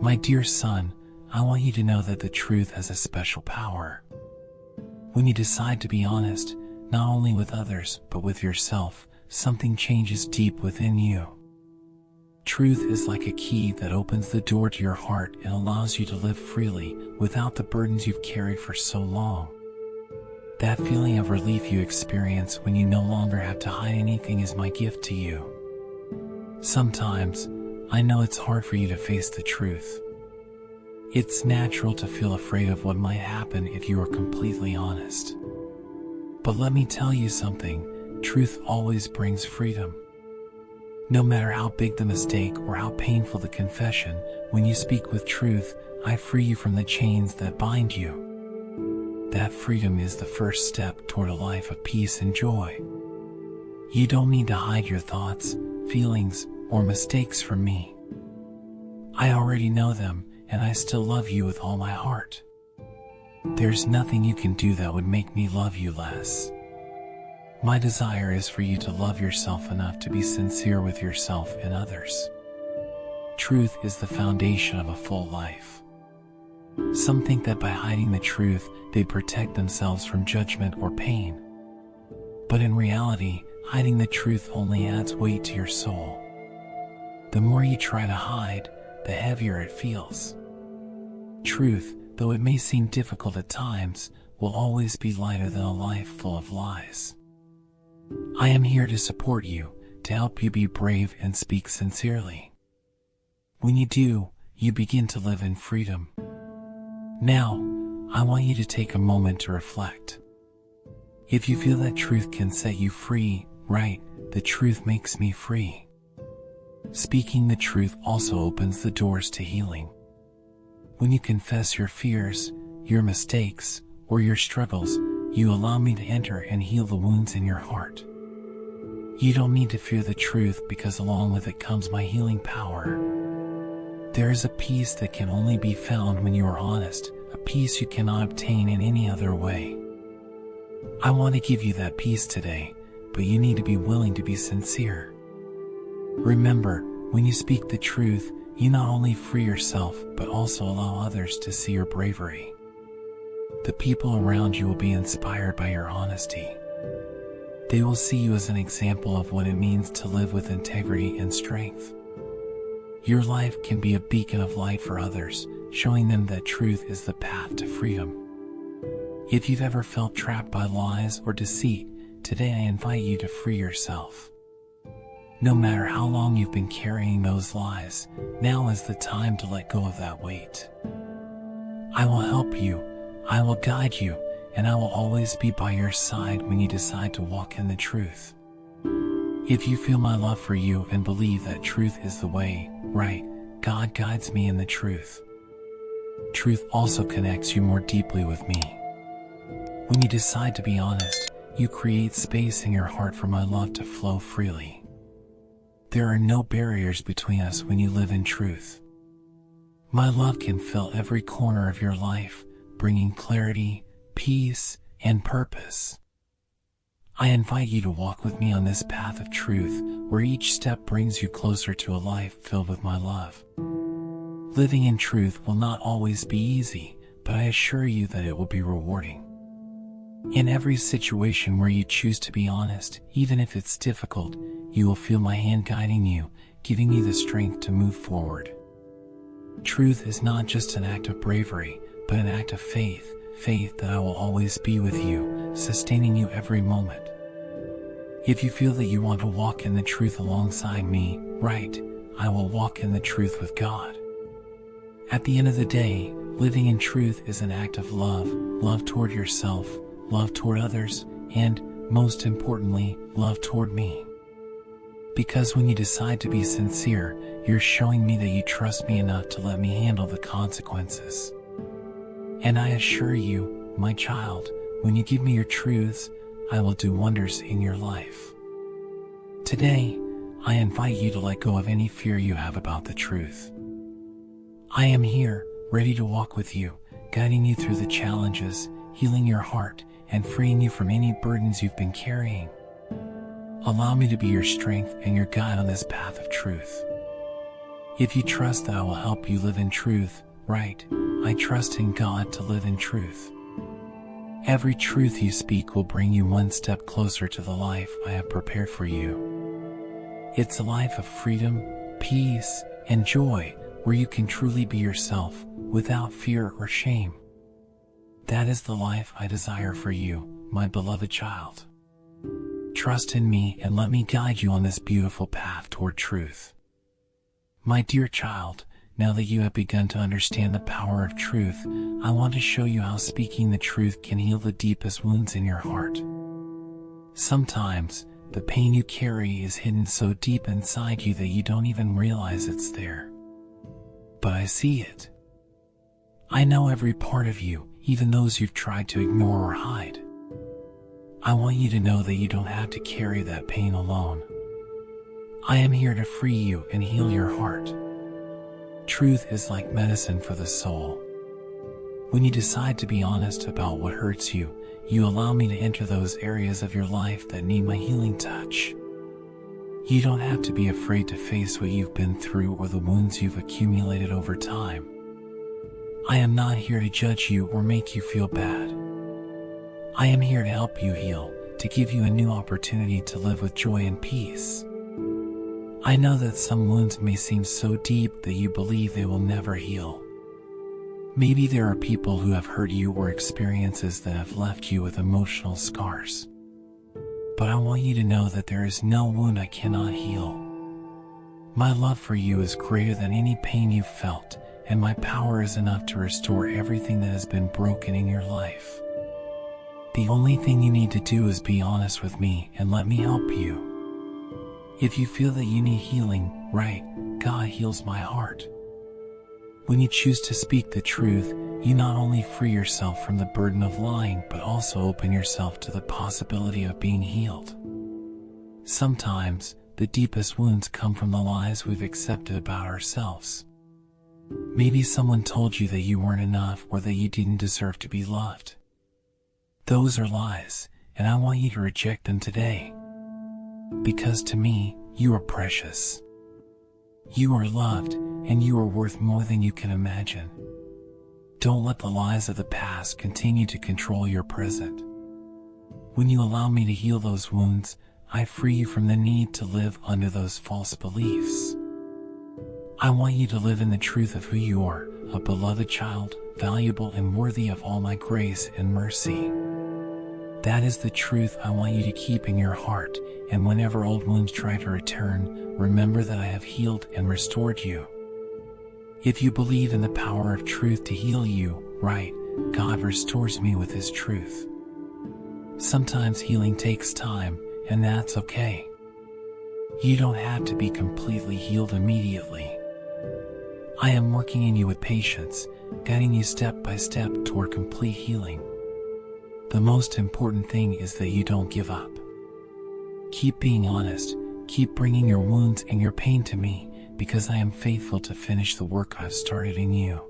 My dear son, I want you to know that the truth has a special power. When you decide to be honest, not only with others, but with yourself, something changes deep within you. Truth is like a key that opens the door to your heart and allows you to live freely without the burdens you've carried for so long. That feeling of relief you experience when you no longer have to hide anything is my gift to you. Sometimes, I know it's hard for you to face the truth. It's natural to feel afraid of what might happen if you are completely honest. But let me tell you something, truth always brings freedom. No matter how big the mistake or how painful the confession, when you speak with truth, I free you from the chains that bind you. That freedom is the first step toward a life of peace and joy. You don't need to hide your thoughts, feelings, or mistakes from me. I already know them, and I still love you with all my heart. There's nothing you can do that would make me love you less. My desire is for you to love yourself enough to be sincere with yourself and others. Truth is the foundation of a full life. Some think that by hiding the truth, they protect themselves from judgment or pain. But in reality, hiding the truth only adds weight to your soul. The more you try to hide, the heavier it feels. Truth, though it may seem difficult at times, will always be lighter than a life full of lies. I am here to support you, to help you be brave and speak sincerely. When you do, you begin to live in freedom. Now, I want you to take a moment to reflect. If you feel that truth can set you free, right, the truth makes me free. Speaking the truth also opens the doors to healing. When you confess your fears, your mistakes, or your struggles, you allow me to enter and heal the wounds in your heart. You don't need to fear the truth because along with it comes my healing power. There is a peace that can only be found when you are honest, a peace you cannot obtain in any other way. I want to give you that peace today, but you need to be willing to be sincere. Remember, when you speak the truth, you not only free yourself, but also allow others to see your bravery. The people around you will be inspired by your honesty. They will see you as an example of what it means to live with integrity and strength. Your life can be a beacon of light for others, showing them that truth is the path to freedom. If you've ever felt trapped by lies or deceit, today I invite you to free yourself. No matter how long you've been carrying those lies, now is the time to let go of that weight. I will help you, I will guide you, and I will always be by your side when you decide to walk in the truth. If you feel my love for you and believe that truth is the way, right, God guides me in the truth. Truth also connects you more deeply with me. When you decide to be honest, you create space in your heart for my love to flow freely. There are no barriers between us when you live in truth. My love can fill every corner of your life, bringing clarity, peace, and purpose. I invite you to walk with me on this path of truth, where each step brings you closer to a life filled with my love. Living in truth will not always be easy, but I assure you that it will be rewarding. In every situation where you choose to be honest, even if it's difficult, you will feel my hand guiding you, giving you the strength to move forward. Truth is not just an act of bravery, but an act of faith, faith that I will always be with you, sustaining you every moment. If you feel that you want to walk in the truth alongside me, right, I will walk in the truth with God. At the end of the day, living in truth is an act of love, love toward yourself, love toward others, and, most importantly, love toward me. Because when you decide to be sincere, you're showing me that you trust me enough to let me handle the consequences. And I assure you, my child, when you give me your truths, I will do wonders in your life. Today, I invite you to let go of any fear you have about the truth. I am here, ready to walk with you, guiding you through the challenges, healing your heart, and freeing you from any burdens you've been carrying. Allow me to be your strength and your guide on this path of truth. If you trust that I will help you live in truth, right? I trust in God to live in truth. Every truth you speak will bring you one step closer to the life I have prepared for you. It's a life of freedom, peace, and joy, where you can truly be yourself, without fear or shame. That is the life I desire for you, my beloved child. Trust in me and let me guide you on this beautiful path toward truth. My dear child, now that you have begun to understand the power of truth, I want to show you how speaking the truth can heal the deepest wounds in your heart. Sometimes, the pain you carry is hidden so deep inside you that you don't even realize it's there. But I see it. I know every part of you, even those you've tried to ignore or hide. I want you to know that you don't have to carry that pain alone. I am here to free you and heal your heart. Truth is like medicine for the soul. When you decide to be honest about what hurts you, you allow me to enter those areas of your life that need my healing touch. You don't have to be afraid to face what you've been through or the wounds you've accumulated over time. I am not here to judge you or make you feel bad. I am here to help you heal, to give you a new opportunity to live with joy and peace. I know that some wounds may seem so deep that you believe they will never heal. Maybe there are people who have hurt you or experiences that have left you with emotional scars. But I want you to know that there is no wound I cannot heal. My love for you is greater than any pain you've felt, and my power is enough to restore everything that has been broken in your life. The only thing you need to do is be honest with me and let me help you. If you feel that you need healing, right, God heals my heart. When you choose to speak the truth, you not only free yourself from the burden of lying, but also open yourself to the possibility of being healed. Sometimes, the deepest wounds come from the lies we've accepted about ourselves. Maybe someone told you that you weren't enough or that you didn't deserve to be loved. Those are lies, and I want you to reject them today. Because to me, you are precious. You are loved, and you are worth more than you can imagine. Don't let the lies of the past continue to control your present. When you allow me to heal those wounds, I free you from the need to live under those false beliefs. I want you to live in the truth of who you are, a beloved child, valuable and worthy of all my grace and mercy. That is the truth I want you to keep in your heart, and whenever old wounds try to return, remember that I have healed and restored you. If you believe in the power of truth to heal you, right, God restores me with His truth. Sometimes healing takes time, and that's okay. You don't have to be completely healed immediately. I am working in you with patience, guiding you step by step toward complete healing. The most important thing is that you don't give up. Keep being honest, keep bringing your wounds and your pain to me, because I am faithful to finish the work I've started in you.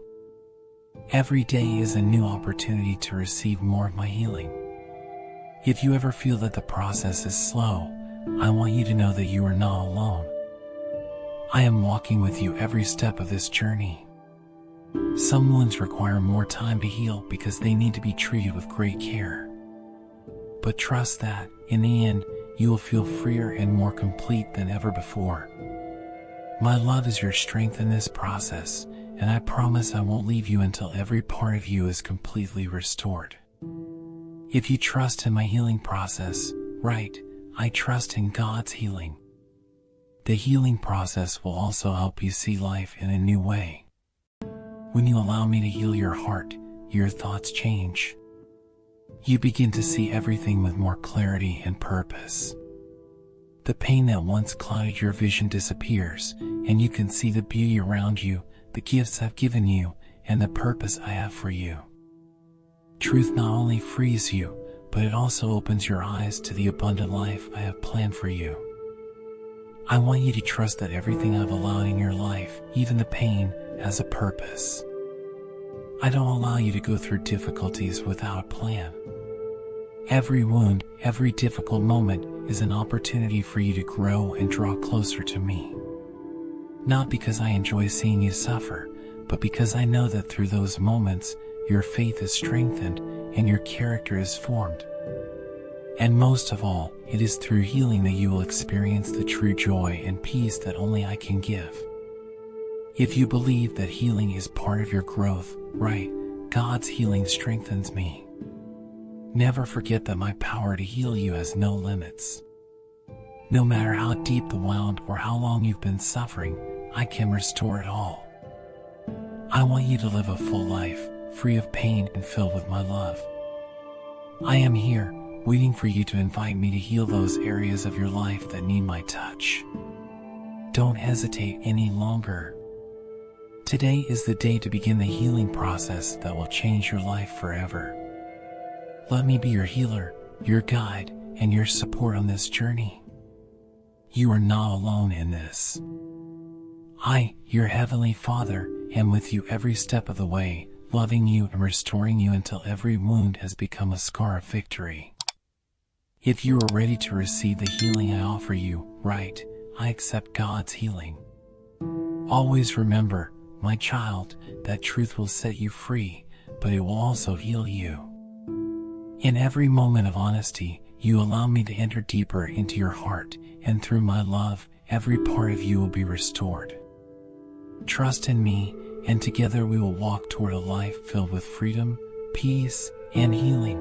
Every day is a new opportunity to receive more of my healing. If you ever feel that the process is slow, I want you to know that you are not alone. I am walking with you every step of this journey. Some wounds require more time to heal because they need to be treated with great care. But trust that, in the end, you will feel freer and more complete than ever before. My love is your strength in this process, and I promise I won't leave you until every part of you is completely restored. If you trust in my healing process, right, I trust in God's healing. The healing process will also help you see life in a new way. When you allow me to heal your heart, your thoughts change. You begin to see everything with more clarity and purpose. The pain that once clouded your vision disappears, and you can see the beauty around you, the gifts I've given you, and the purpose I have for you. Truth not only frees you, but it also opens your eyes to the abundant life I have planned for you. I want you to trust that everything I've allowed in your life, even the pain, has a purpose. I don't allow you to go through difficulties without a plan. Every wound, every difficult moment is an opportunity for you to grow and draw closer to me. Not because I enjoy seeing you suffer, but because I know that through those moments, your faith is strengthened and your character is formed. And most of all, it is through healing that you will experience the true joy and peace that only I can give. If you believe that healing is part of your growth, right, God's healing strengthens me. Never forget that my power to heal you has no limits. No matter how deep the wound or how long you've been suffering, I can restore it all. I want you to live a full life, free of pain and filled with my love. I am here, waiting for you to invite me to heal those areas of your life that need my touch. Don't hesitate any longer. Today is the day to begin the healing process that will change your life forever. Let me be your healer, your guide, and your support on this journey. You are not alone in this. I, your Heavenly Father, am with you every step of the way, loving you and restoring you until every wound has become a scar of victory. If you are ready to receive the healing I offer you, right, I accept God's healing. Always remember, my child, that truth will set you free, but it will also heal you. In every moment of honesty, you allow me to enter deeper into your heart, and through my love, every part of you will be restored. Trust in me, and together we will walk toward a life filled with freedom, peace, and healing.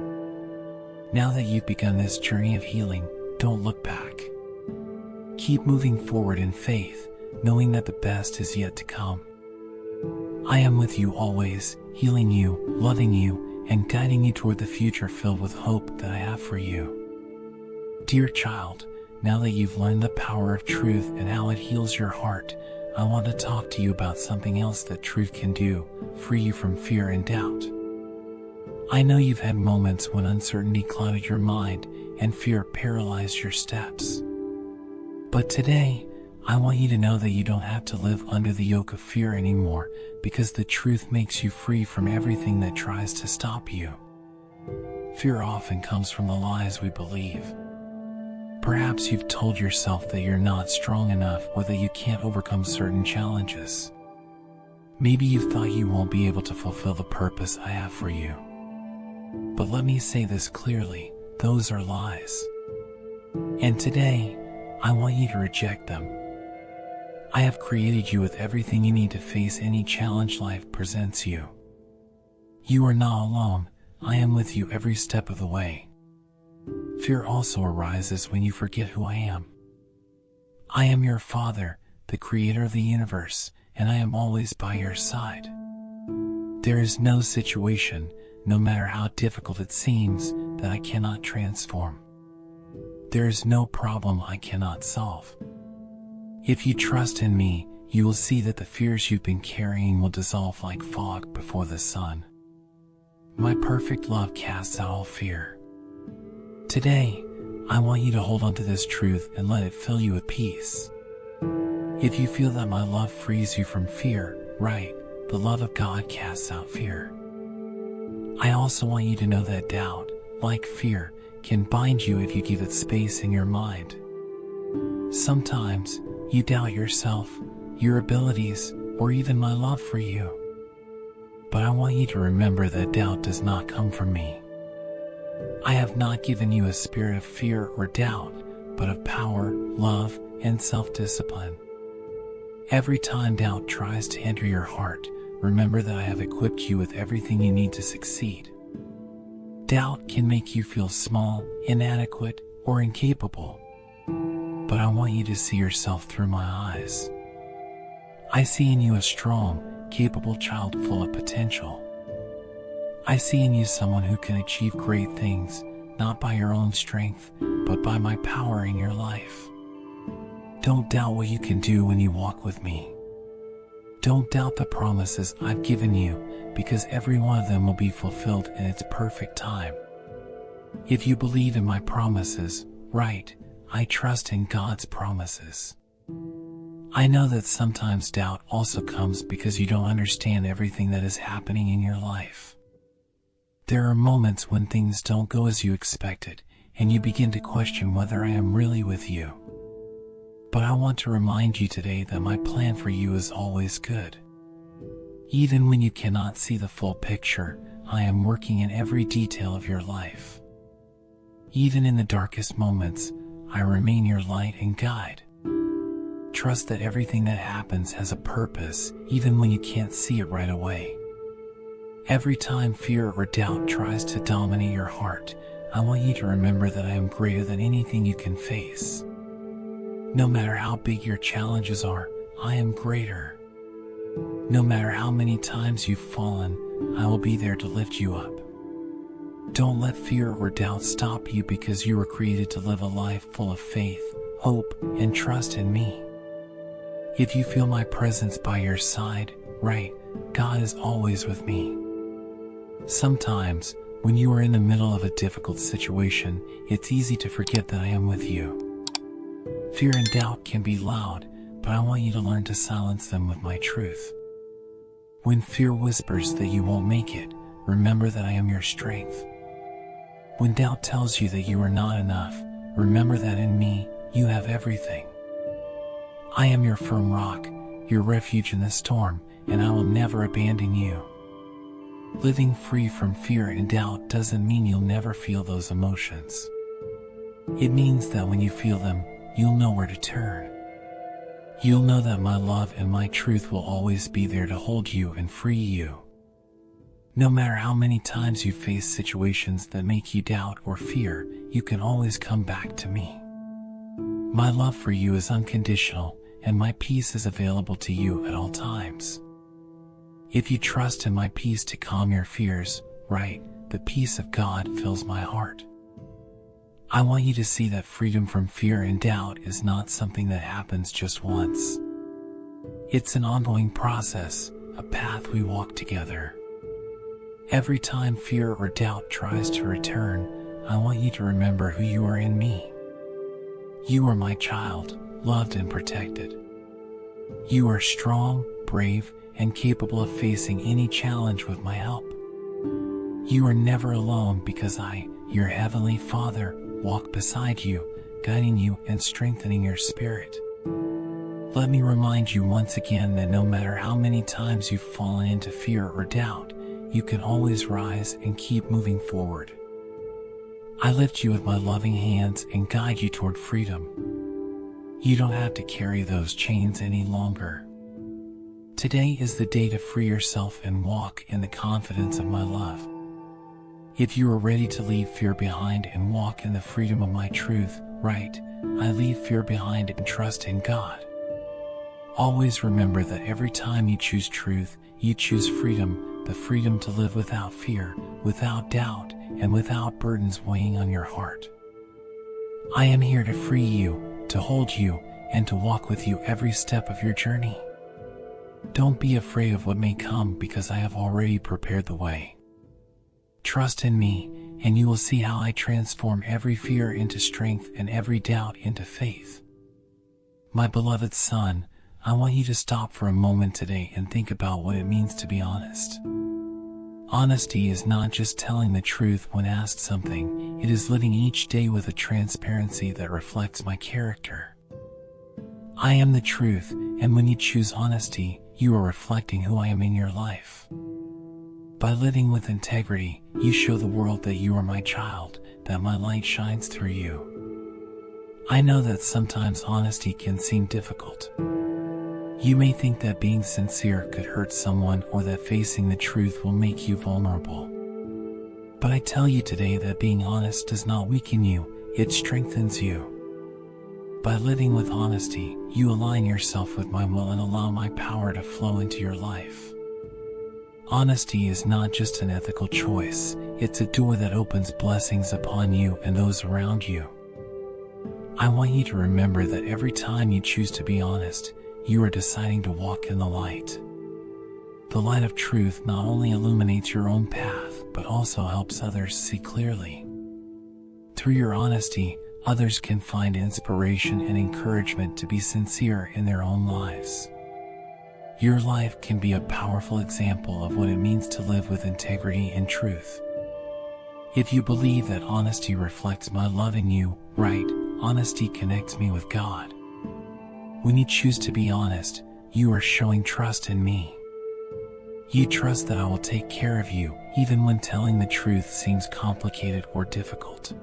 Now that you've begun this journey of healing, don't look back. Keep moving forward in faith, knowing that the best is yet to come. I am with you always, healing you, loving you, and guiding you toward the future filled with hope that I have for you. Dear child, now that you've learned the power of truth and how it heals your heart, I want to talk to you about something else that truth can do, free you from fear and doubt. I know you've had moments when uncertainty clouded your mind and fear paralyzed your steps. But today, I want you to know that you don't have to live under the yoke of fear anymore, because the truth makes you free from everything that tries to stop you. Fear often comes from the lies we believe. Perhaps you've told yourself that you're not strong enough or that you can't overcome certain challenges. Maybe you've thought you won't be able to fulfill the purpose I have for you. But let me say this clearly, those are lies. And today, I want you to reject them. I have created you with everything you need to face any challenge life presents you. You are not alone, I am with you every step of the way. Fear also arises when you forget who I am. I am your Father, the Creator of the universe, and I am always by your side. There is no situation, no matter how difficult it seems, that I cannot transform. There is no problem I cannot solve. If you trust in me, you will see that the fears you've been carrying will dissolve like fog before the sun. My perfect love casts out all fear. Today, I want you to hold on to this truth and let it fill you with peace. If you feel that my love frees you from fear, right, the love of God casts out fear. I also want you to know that doubt, like fear, can bind you if you give it space in your mind. Sometimes, you doubt yourself, your abilities, or even my love for you. But I want you to remember that doubt does not come from me. I have not given you a spirit of fear or doubt, but of power, love, and self-discipline. Every time doubt tries to enter your heart, remember that I have equipped you with everything you need to succeed. Doubt can make you feel small, inadequate, or incapable. But I want you to see yourself through my eyes. I see in you a strong, capable child full of potential. I see in you someone who can achieve great things, not by your own strength, but by my power in your life. Don't doubt what you can do when you walk with me. Don't doubt the promises I've given you, because every one of them will be fulfilled in its perfect time. If you believe in my promises, right, I trust in God's promises. I know that sometimes doubt also comes because you don't understand everything that is happening in your life. There are moments when things don't go as you expected, and you begin to question whether I am really with you. But I want to remind you today that my plan for you is always good. Even when you cannot see the full picture, I am working in every detail of your life. Even in the darkest moments, I remain your light and guide. Trust that everything that happens has a purpose, even when you can't see it right away. Every time fear or doubt tries to dominate your heart, I want you to remember that I am greater than anything you can face. No matter how big your challenges are, I am greater. No matter how many times you've fallen, I will be there to lift you up. Don't let fear or doubt stop you, because you were created to live a life full of faith, hope, and trust in me. If you feel my presence by your side, right, God is always with me. Sometimes, when you are in the middle of a difficult situation, it's easy to forget that I am with you. Fear and doubt can be loud, but I want you to learn to silence them with my truth. When fear whispers that you won't make it, remember that I am your strength. When doubt tells you that you are not enough, remember that in me, you have everything. I am your firm rock, your refuge in the storm, and I will never abandon you. Living free from fear and doubt doesn't mean you'll never feel those emotions. It means that when you feel them, you'll know where to turn. You'll know that my love and my truth will always be there to hold you and free you. No matter how many times you face situations that make you doubt or fear, you can always come back to me. My love for you is unconditional, and my peace is available to you at all times. If you trust in my peace to calm your fears, right, the peace of God fills my heart. I want you to see that freedom from fear and doubt is not something that happens just once. It's an ongoing process, a path we walk together. Every time fear or doubt tries to return, I want you to remember who you are in me. You are my child, loved and protected. You are strong, brave, and capable of facing any challenge with my help. You are never alone, because I, your heavenly Father, walk beside you, guiding you and strengthening your spirit. Let me remind you once again that no matter how many times you've fallen into fear or doubt, you can always rise and keep moving forward. I lift you with my loving hands and guide you toward freedom. You don't have to carry those chains any longer. Today is the day to free yourself and walk in the confidence of my love. If you are ready to leave fear behind and walk in the freedom of my truth, right, I leave fear behind and trust in God. Always remember that every time you choose truth, you choose freedom, the freedom to live without fear, without doubt, and without burdens weighing on your heart. I am here to free you, to hold you, and to walk with you every step of your journey. Don't be afraid of what may come, because I have already prepared the way. Trust in me, and you will see how I transform every fear into strength and every doubt into faith. My beloved son, I want you to stop for a moment today and think about what it means to be honest. Honesty is not just telling the truth when asked something, it is living each day with a transparency that reflects my character. I am the truth, and when you choose honesty, you are reflecting who I am in your life. By living with integrity, you show the world that you are my child, that my light shines through you. I know that sometimes honesty can seem difficult. You may think that being sincere could hurt someone, or that facing the truth will make you vulnerable. But I tell you today that being honest does not weaken you, it strengthens you. By living with honesty, you align yourself with my will and allow my power to flow into your life. Honesty is not just an ethical choice, it's a door that opens blessings upon you and those around you. I want you to remember that every time you choose to be honest, you are deciding to walk in the light. The light of truth not only illuminates your own path, but also helps others see clearly. Through your honesty, others can find inspiration and encouragement to be sincere in their own lives. Your life can be a powerful example of what it means to live with integrity and truth. If you believe that honesty reflects my love in you, right, honesty connects me with God. When you choose to be honest, you are showing trust in me. You trust that I will take care of you, even when telling the truth seems complicated or difficult.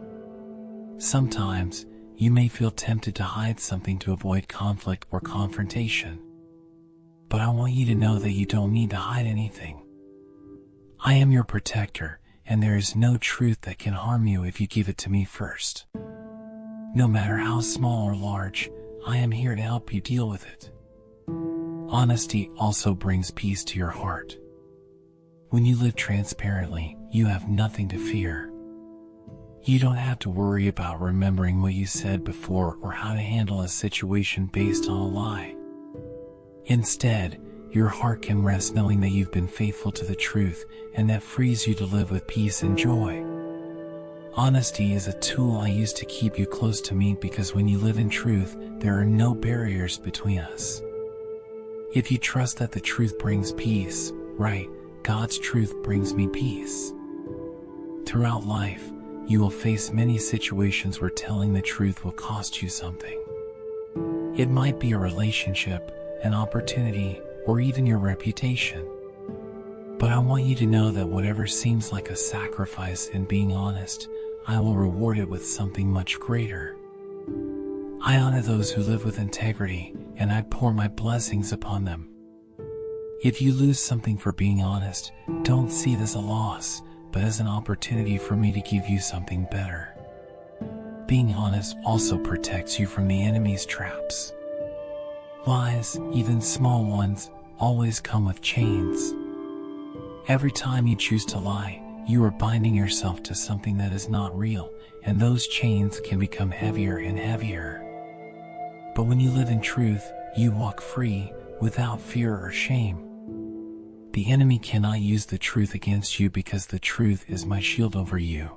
Sometimes, you may feel tempted to hide something to avoid conflict or confrontation. But I want you to know that you don't need to hide anything. I am your protector, and there is no truth that can harm you if you give it to me first. No matter how small or large, I am here to help you deal with it. Honesty also brings peace to your heart. When you live transparently, you have nothing to fear. You don't have to worry about remembering what you said before or how to handle a situation based on a lie. Instead, your heart can rest knowing that you've been faithful to the truth, and that frees you to live with peace and joy. Honesty is a tool I use to keep you close to me, because when you live in truth, there are no barriers between us. If you trust that the truth brings peace, right, God's truth brings me peace. Throughout life, you will face many situations where telling the truth will cost you something. It might be a relationship, an opportunity, or even your reputation. But I want you to know that whatever seems like a sacrifice in being honest, I will reward it with something much greater. I honor those who live with integrity, and I pour my blessings upon them. If you lose something for being honest, don't see it as a loss, but as an opportunity for me to give you something better. Being honest also protects you from the enemy's traps. Lies, even small ones, always come with chains. Every time you choose to lie, you are binding yourself to something that is not real, and those chains can become heavier and heavier. But when you live in truth, you walk free, without fear or shame. The enemy cannot use the truth against you, because the truth is my shield over you.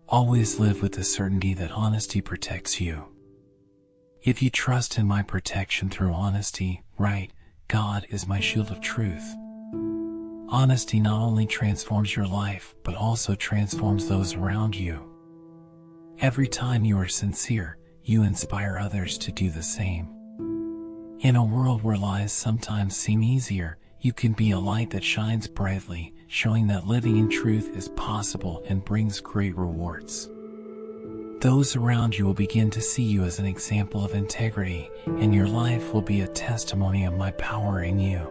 Always live with the certainty that honesty protects you. If you trust in my protection through honesty, right, God is my shield of truth. Honesty not only transforms your life, but also transforms those around you. Every time you are sincere, you inspire others to do the same. In a world where lies sometimes seem easier, you can be a light that shines brightly, showing that living in truth is possible and brings great rewards. Those around you will begin to see you as an example of integrity, and your life will be a testimony of my power in you.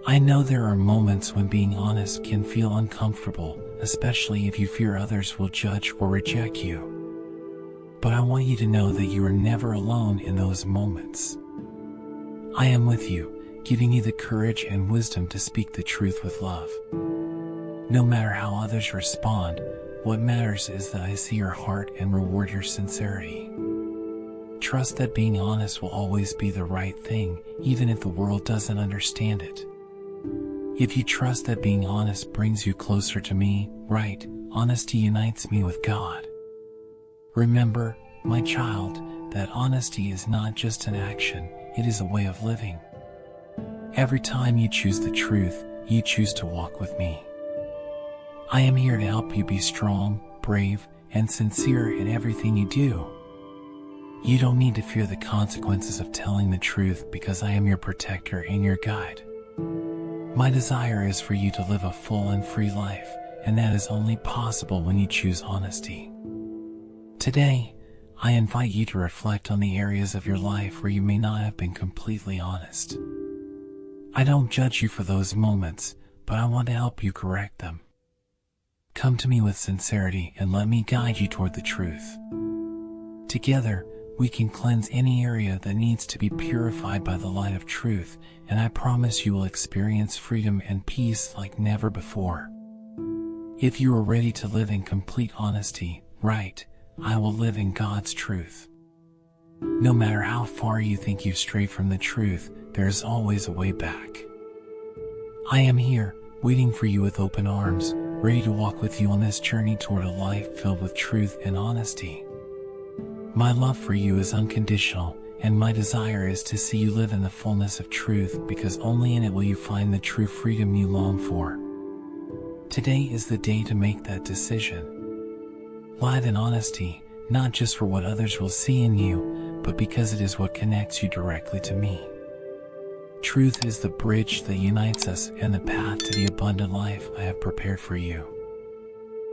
I know there are moments when being honest can feel uncomfortable, especially if you fear others will judge or reject you. But I want you to know that you are never alone in those moments. I am with you, giving you the courage and wisdom to speak the truth with love. No matter how others respond, what matters is that I see your heart and reward your sincerity. Trust that being honest will always be the right thing, even if the world doesn't understand it. If you trust that being honest brings you closer to me, right, honesty unites me with God. Remember, my child, that honesty is not just an action, it is a way of living. Every time you choose the truth, you choose to walk with me. I am here to help you be strong, brave, and sincere in everything you do. You don't need to fear the consequences of telling the truth, because I am your protector and your guide. My desire is for you to live a full and free life, and that is only possible when you choose honesty. Today, I invite you to reflect on the areas of your life where you may not have been completely honest. I don't judge you for those moments, but I want to help you correct them. Come to me with sincerity and let me guide you toward the truth. Together, we can cleanse any area that needs to be purified by the light of truth, and I promise you will experience freedom and peace like never before. If you are ready to live in complete honesty, right, I will live in God's truth. No matter how far you think you've strayed from the truth, there is always a way back. I am here, waiting for you with open arms, ready to walk with you on this journey toward a life filled with truth and honesty. My love for you is unconditional, and my desire is to see you live in the fullness of truth, because only in it will you find the true freedom you long for. Today is the day to make that decision. Live in honesty, not just for what others will see in you, but because it is what connects you directly to me. Truth is the bridge that unites us and the path to the abundant life I have prepared for you.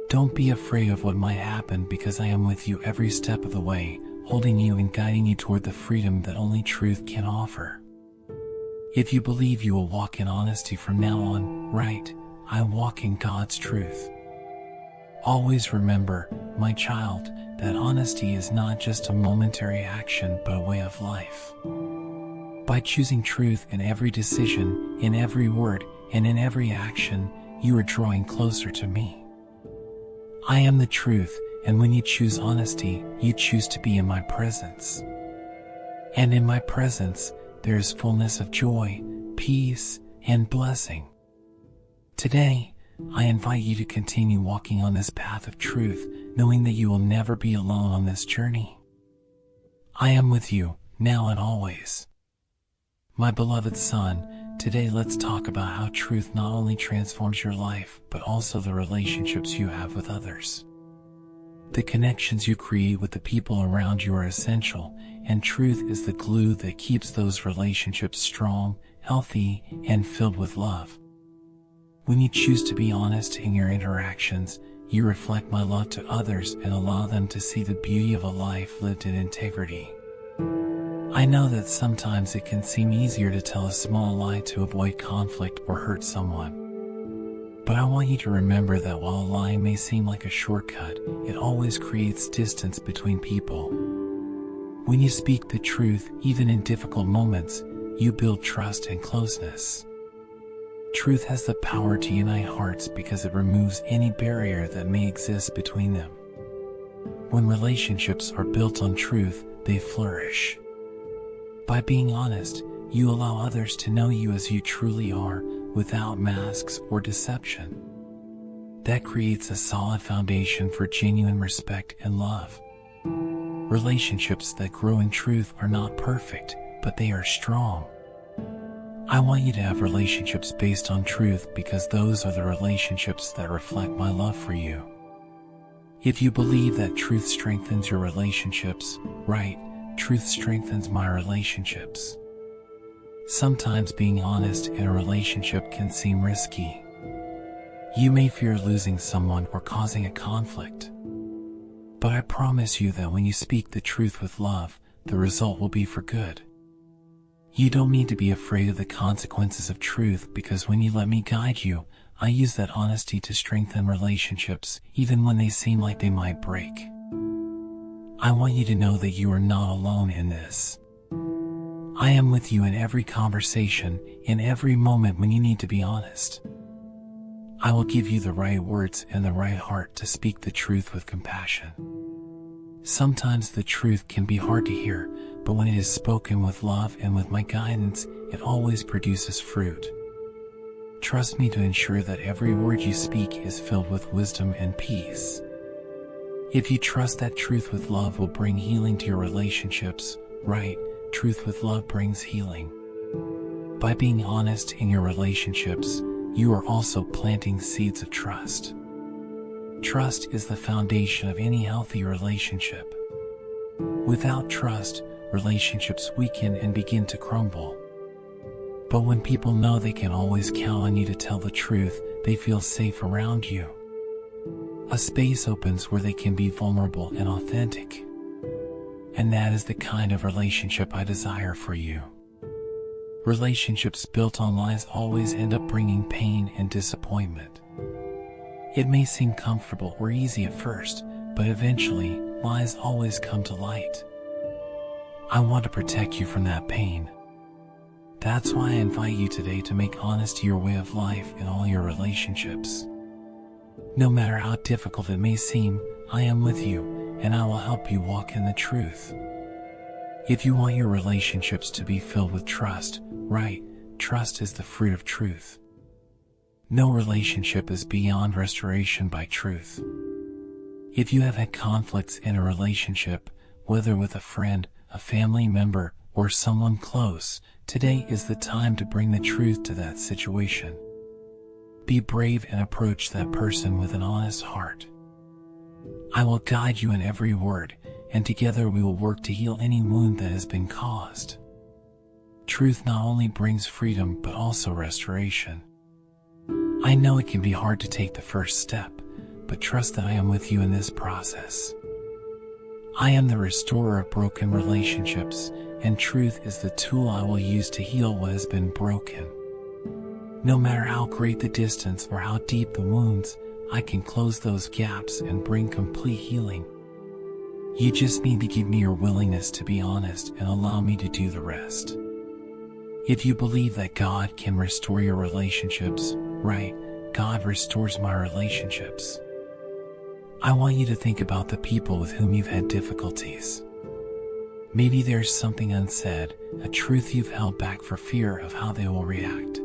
Don't be afraid of what might happen, because I am with you every step of the way, holding you and guiding you toward the freedom that only truth can offer. If you believe you will walk in honesty from now on, right, I walk in God's truth. Always remember, my child, that honesty is not just a momentary action but a way of life. By choosing truth in every decision, in every word, and in every action, you are drawing closer to me. I am the truth, and when you choose honesty, you choose to be in my presence. And in my presence, there is fullness of joy, peace, and blessing. Today, I invite you to continue walking on this path of truth, knowing that you will never be alone on this journey. I am with you, now and always. My beloved son, today let's talk about how truth not only transforms your life, but also the relationships you have with others. The connections you create with the people around you are essential, and truth is the glue that keeps those relationships strong, healthy, and filled with love. When you choose to be honest in your interactions, you reflect my love to others and allow them to see the beauty of a life lived in integrity. I know that sometimes it can seem easier to tell a small lie to avoid conflict or hurt someone. But I want you to remember that while a lie may seem like a shortcut, it always creates distance between people. When you speak the truth, even in difficult moments, you build trust and closeness. Truth has the power to unite hearts because it removes any barrier that may exist between them. When relationships are built on truth, they flourish. By being honest, you allow others to know you as you truly are, without masks or deception. That creates a solid foundation for genuine respect and love. Relationships that grow in truth are not perfect, but they are strong. I want you to have relationships based on truth because those are the relationships that reflect my love for you. If you believe that truth strengthens your relationships, right, truth strengthens my relationships. Sometimes being honest in a relationship can seem risky. You may fear losing someone or causing a conflict. But I promise you that when you speak the truth with love, the result will be for good. You don't need to be afraid of the consequences of truth, because when you let me guide you, I use that honesty to strengthen relationships, even when they seem like they might break. I want you to know that you are not alone in this. I am with you in every conversation, in every moment when you need to be honest. I will give you the right words and the right heart to speak the truth with compassion. Sometimes the truth can be hard to hear, but when it is spoken with love and with my guidance, it always produces fruit. Trust me to ensure that every word you speak is filled with wisdom and peace. If you trust that truth with love will bring healing to your relationships, right, truth with love brings healing. By being honest in your relationships, you are also planting seeds of trust. Trust is the foundation of any healthy relationship. Without trust, relationships weaken and begin to crumble. But when people know they can always count on you to tell the truth, they feel safe around you. A space opens where they can be vulnerable and authentic. And that is the kind of relationship I desire for you. Relationships built on lies always end up bringing pain and disappointment. It may seem comfortable or easy at first, but eventually, lies always come to light. I want to protect you from that pain. That's why I invite you today to make honesty your way of life in all your relationships. No matter how difficult it may seem, I am with you, and I will help you walk in the truth. If you want your relationships to be filled with trust, right, trust is the fruit of truth. No relationship is beyond restoration by truth. If you have had conflicts in a relationship, whether with a friend, a family member, or someone close, today is the time to bring the truth to that situation. Be brave and approach that person with an honest heart. I will guide you in every word, and together we will work to heal any wound that has been caused. Truth not only brings freedom but also restoration. I know it can be hard to take the first step, but trust that I am with you in this process. I am the restorer of broken relationships, and truth is the tool I will use to heal what has been broken. No matter how great the distance or how deep the wounds, I can close those gaps and bring complete healing. You just need to give me your willingness to be honest and allow me to do the rest. If you believe that God can restore your relationships, right, God restores my relationships. I want you to think about the people with whom you've had difficulties. Maybe there's something unsaid, a truth you've held back for fear of how they will react.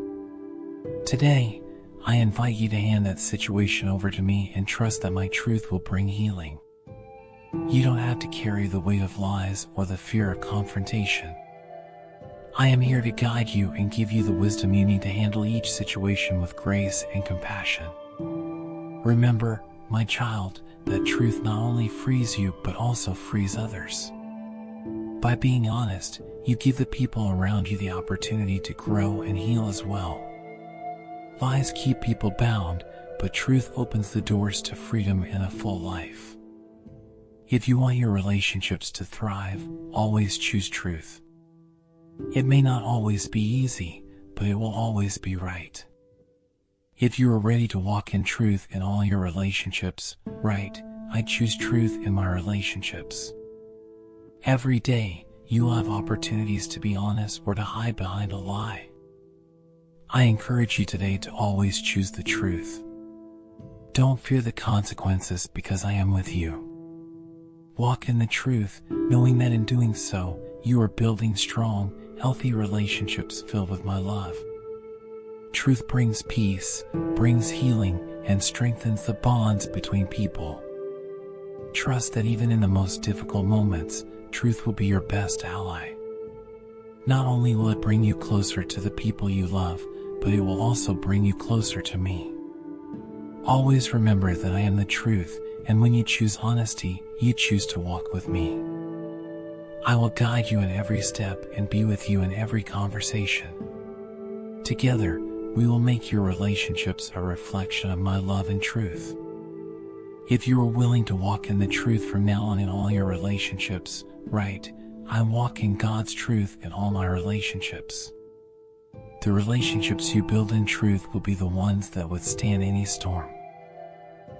Today, I invite you to hand that situation over to me and trust that my truth will bring healing. You don't have to carry the weight of lies or the fear of confrontation. I am here to guide you and give you the wisdom you need to handle each situation with grace and compassion. Remember, my child, that truth not only frees you but also frees others. By being honest, you give the people around you the opportunity to grow and heal as well. Lies keep people bound, but truth opens the doors to freedom and a full life. If you want your relationships to thrive, always choose truth. It may not always be easy, but it will always be right. If you are ready to walk in truth in all your relationships, right, I choose truth in my relationships. Every day, you will have opportunities to be honest or to hide behind a lie. I encourage you today to always choose the truth. Don't fear the consequences because I am with you. Walk in the truth, knowing that in doing so, you are building strong, healthy relationships filled with my love. Truth brings peace, brings healing, and strengthens the bonds between people. Trust that even in the most difficult moments, truth will be your best ally. Not only will it bring you closer to the people you love, but it will also bring you closer to me. Always remember that I am the truth, and when you choose honesty, you choose to walk with me. I will guide you in every step and be with you in every conversation. Together, we will make your relationships a reflection of my love and truth. If you are willing to walk in the truth from now on in all your relationships, right, I walk in God's truth in all my relationships. The relationships you build in truth will be the ones that withstand any storm.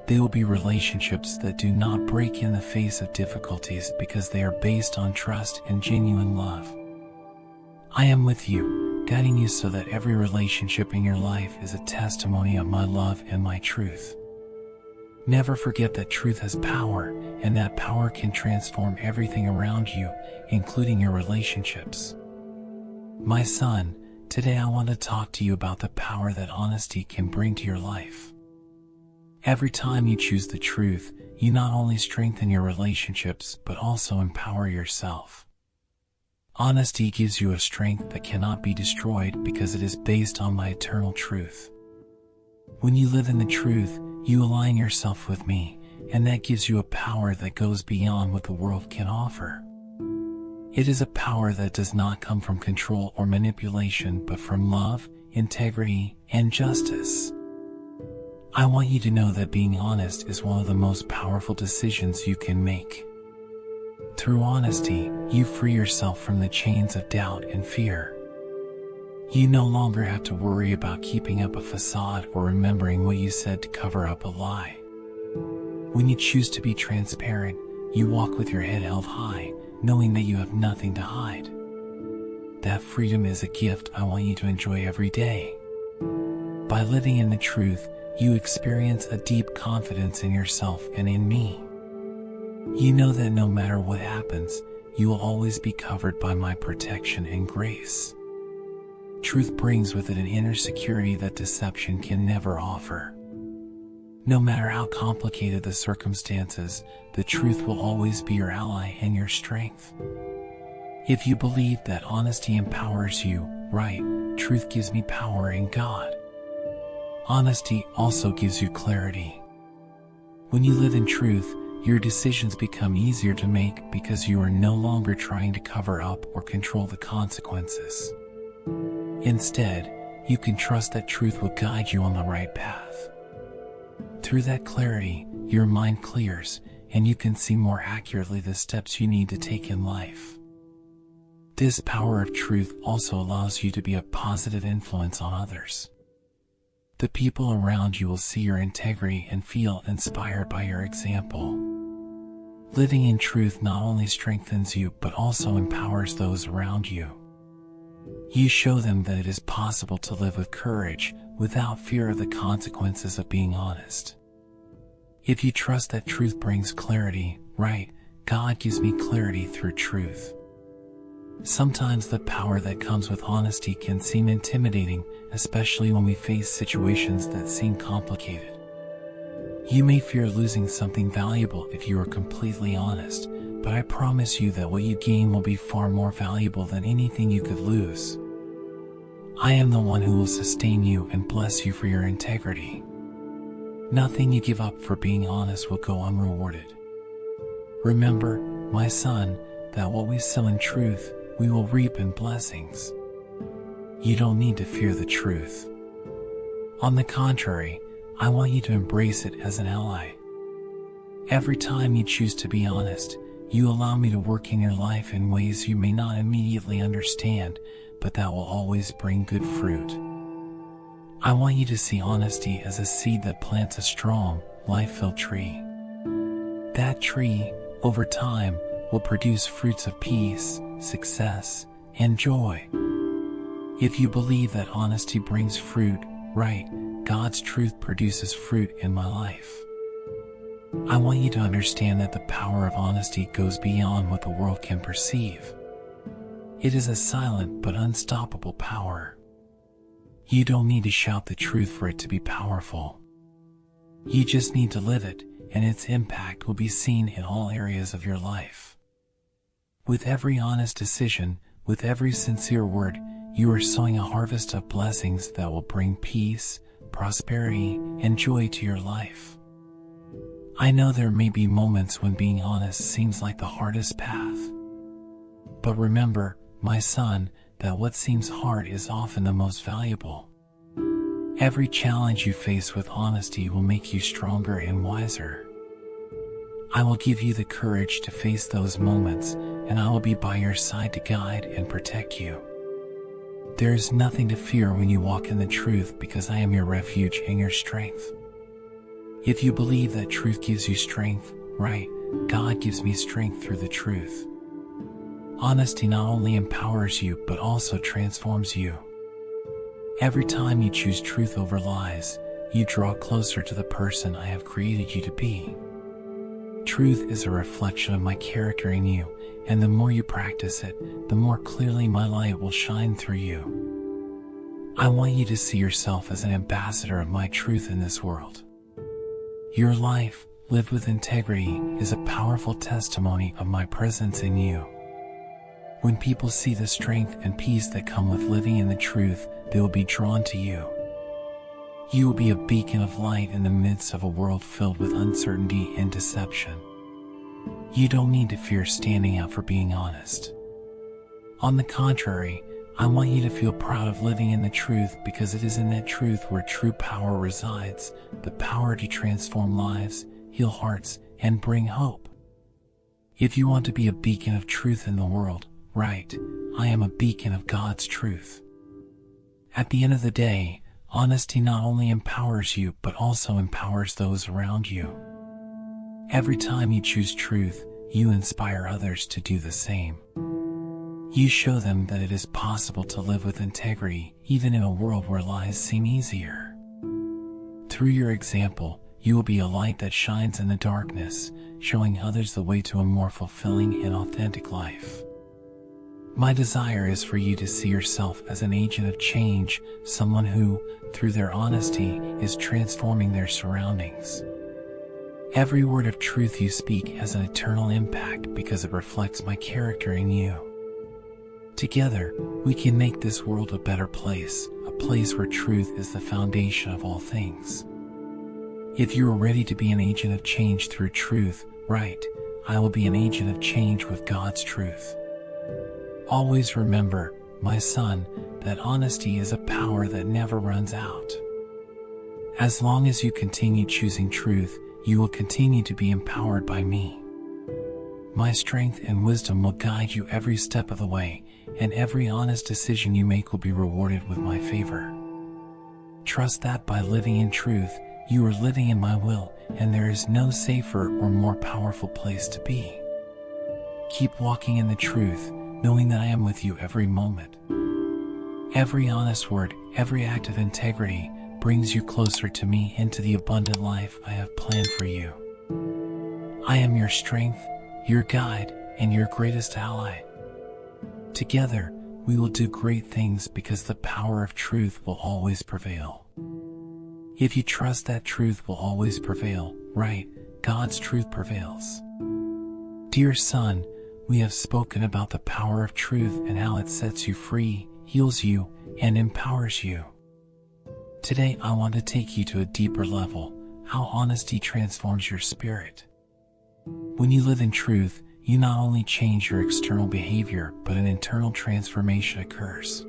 They will be relationships that do not break in the face of difficulties because they are based on trust and genuine love. I am with you, guiding you so that every relationship in your life is a testimony of my love and my truth. Never forget that truth has power, and that power can transform everything around you, including your relationships. My son, today I want to talk to you about the power that honesty can bring to your life. Every time you choose the truth, you not only strengthen your relationships, but also empower yourself. Honesty gives you a strength that cannot be destroyed because it is based on my eternal truth. When you live in the truth, you align yourself with me, and that gives you a power that goes beyond what the world can offer. It is a power that does not come from control or manipulation, but from love, integrity, and justice. I want you to know that being honest is one of the most powerful decisions you can make. Through honesty, you free yourself from the chains of doubt and fear. You no longer have to worry about keeping up a facade or remembering what you said to cover up a lie. When you choose to be transparent, you walk with your head held high, knowing that you have nothing to hide. That freedom is a gift I want you to enjoy every day. By living in the truth, you experience a deep confidence in yourself and in me. You know that no matter what happens, you will always be covered by my protection and grace. Truth brings with it an inner security that deception can never offer. No matter how complicated the circumstances, the truth will always be your ally and your strength. If you believe that honesty empowers you, right, truth gives me power in God. Honesty also gives you clarity. When you live in truth, your decisions become easier to make because you are no longer trying to cover up or control the consequences. Instead, you can trust that truth will guide you on the right path. Through that clarity, your mind clears, and you can see more accurately the steps you need to take in life. This power of truth also allows you to be a positive influence on others. The people around you will see your integrity and feel inspired by your example. Living in truth not only strengthens you but also empowers those around you. You show them that it is possible to live with courage without fear of the consequences of being honest. If you trust that truth brings clarity, right, God gives me clarity through truth. Sometimes the power that comes with honesty can seem intimidating, especially when we face situations that seem complicated. You may fear losing something valuable if you are completely honest, but I promise you that what you gain will be far more valuable than anything you could lose. I am the one who will sustain you and bless you for your integrity. Nothing you give up for being honest will go unrewarded. Remember, my son, that what we sow in truth, we will reap in blessings. You don't need to fear the truth. On the contrary, I want you to embrace it as an ally. Every time you choose to be honest, you allow me to work in your life in ways you may not immediately understand, but that will always bring good fruit. I want you to see honesty as a seed that plants a strong, life-filled tree. That tree, over time, will produce fruits of peace, success, and joy. If you believe that honesty brings fruit, right, God's truth produces fruit in my life. I want you to understand that the power of honesty goes beyond what the world can perceive. It is a silent but unstoppable power. You don't need to shout the truth for it to be powerful. You just need to live it, and its impact will be seen in all areas of your life. With every honest decision, with every sincere word, you are sowing a harvest of blessings that will bring peace, prosperity, and joy to your life. I know there may be moments when being honest seems like the hardest path. But remember, my son, that what seems hard is often the most valuable. Every challenge you face with honesty will make you stronger and wiser. I will give you the courage to face those moments, and I will be by your side to guide and protect you. There is nothing to fear when you walk in the truth because I am your refuge and your strength. If you believe that truth gives you strength, right, God gives me strength through the truth. Honesty not only empowers you but also transforms you. Every time you choose truth over lies, you draw closer to the person I have created you to be. Truth is a reflection of my character in you, and the more you practice it, the more clearly my light will shine through you. I want you to see yourself as an ambassador of my truth in this world. Your life, lived with integrity, is a powerful testimony of my presence in you. When people see the strength and peace that come with living in the truth, they will be drawn to you. You will be a beacon of light in the midst of a world filled with uncertainty and deception. You don't need to fear standing out for being honest. On the contrary, I want you to feel proud of living in the truth because it is in that truth where true power resides, the power to transform lives, heal hearts, and bring hope. If you want to be a beacon of truth in the world, right, I am a beacon of God's truth. At the end of the day, honesty not only empowers you but also empowers those around you. Every time you choose truth, you inspire others to do the same. You show them that it is possible to live with integrity even in a world where lies seem easier. Through your example, you will be a light that shines in the darkness, showing others the way to a more fulfilling and authentic life. My desire is for you to see yourself as an agent of change, someone who, through their honesty, is transforming their surroundings. Every word of truth you speak has an eternal impact because it reflects my character in you. Together, we can make this world a better place, a place where truth is the foundation of all things. If you are ready to be an agent of change through truth, right, I will be an agent of change with God's truth. Always remember, my son, that honesty is a power that never runs out. As long as you continue choosing truth, you will continue to be empowered by me. My strength and wisdom will guide you every step of the way, and every honest decision you make will be rewarded with my favor. Trust that by living in truth, you are living in my will, and there is no safer or more powerful place to be. Keep walking in the truth, knowing that I am with you every moment. Every honest word, every act of integrity brings you closer to me and to the abundant life I have planned for you. I am your strength, your guide, and your greatest ally. Together, we will do great things because the power of truth will always prevail. If you trust that truth will always prevail, right, God's truth prevails. Dear son, we have spoken about the power of truth and how it sets you free, heals you, and empowers you. Today I want to take you to a deeper level, how honesty transforms your spirit. When you live in truth, you not only change your external behavior, but an internal transformation occurs.